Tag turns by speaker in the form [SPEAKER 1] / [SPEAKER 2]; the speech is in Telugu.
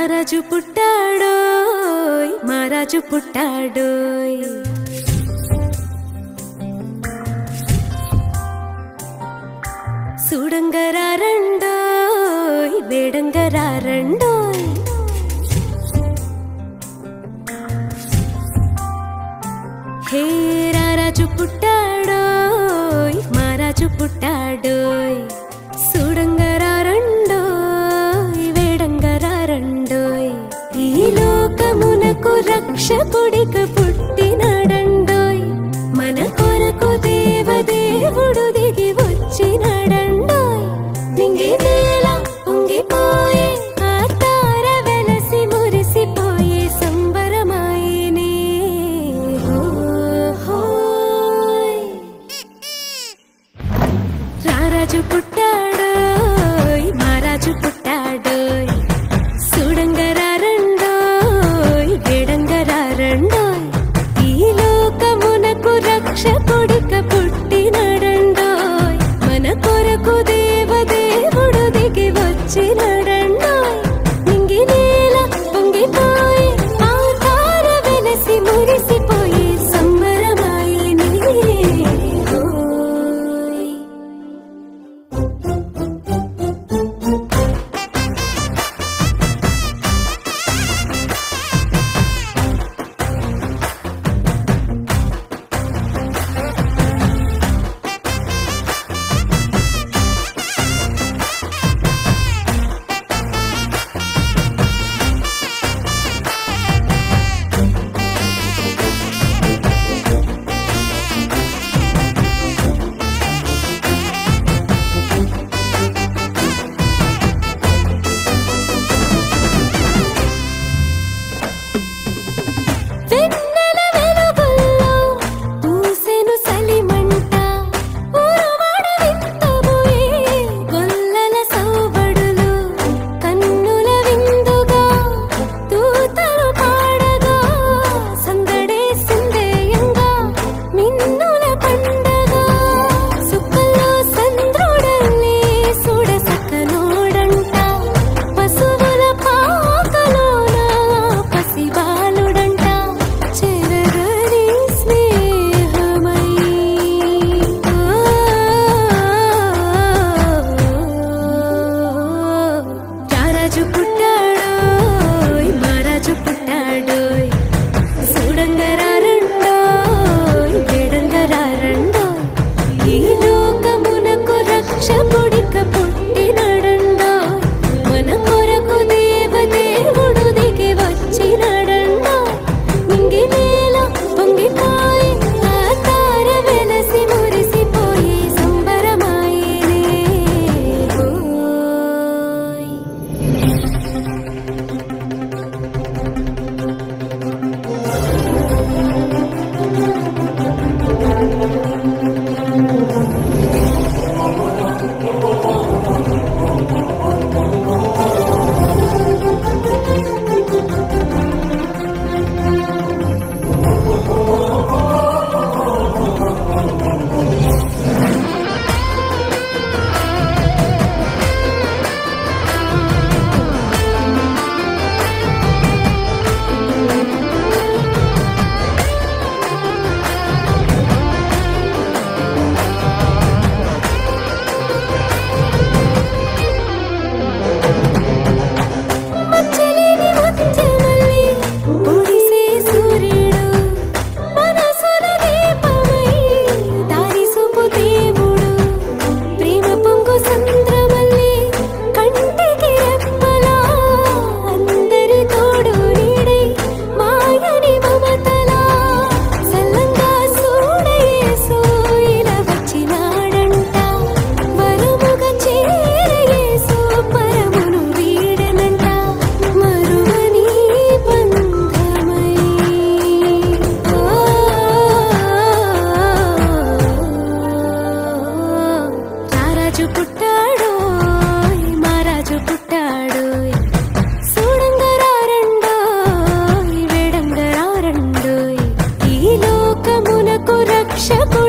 [SPEAKER 1] రారాజు పుట్టాడోయ్ మారాజు పుట్టాడోయ్ సూడంగరారండోయ్ వేడంగరారండోయ్ హే రారాజు పుట్టాడోయ్ మారాజు పుట్టాడోయ్ సూడంగరారండోయ్ వేడంగరారండోయ్ ఈ లోకమునకు రక్షకుడిగా పుట్టినాడండోయ్ మన కొరకు దేవదేవుడు దిగి వచ్చినాడండోయ్ నింగి నేల పొంగిపోయే ఆ తార వెలసి మురిసిపోయే సంబరమాయనే హోయ్ రారాజు పుట్టాడోయ్ మారాజు పుట్టాడోయ్ సూడంగరారండోయ్ వేడంగరారండోయ్ ఈ లోకమునకు రక్షకుడిగా పుట్టినాడండోయ్ మన కొరకు దేవదేవుడు దిగి వచ్చినాడండోయ్ నింగి నేల పొంగిపోయే ఆ తార వెలసి మురిసిపోయే సంబరమాయనే హోయ్ వెన్నెల వెలుగుల్లో పూసెను సలిమంట ఊరువాడ వింతబోయే గొల్లల సౌబడులు కన్నుల విందుగా తూతలు పాడగా సందడే సిందేయంగా మిన్నుల పండగ సుక్కల్లో సంద్రుడల్లే సుడసక్కనోడంట పశువుల పాకలోన పసిబాలుడంట చెరగని స్నేహమై రారాజు పుట్టాడోయ్ మారాజు పుట్టాడోయ్ సూడంగరారండోయ్ వేడంగరారండోయ్ ఈ లోకమునకు రక్షకుడిగా పుట్టినాడండోయ్ మన కొరకు దేవదేవుడు దిగి వచ్చినాడండోయ్ నింగి నేల పొంగిపోయే ఆ తార వెలసి మురిసిపోయే సంబరమాయనే హోయ్ మచ్చలేని ముత్యమల్లి పొడిసే సూర్యుడు మనసుల దీపమై దారి చూపు దేవుడు ప్రేమ పొంగు సంద్రమల్లి కంటికి రెప్పలా అందరి తోడు నీడై మాయని మమతలా సల్లంగా సూడయేసు ఇలా వచ్చినాడంట వరముగా చేరయేసు పరమును వీడనంట మరువని బంధమై రారాజు పుట్టాడోయ్ మారాజు పుట్టాడోయ్ సూడంగరారండోయ్ వేడంగరారండోయ్ ఈ లోకమునకు రక్షకు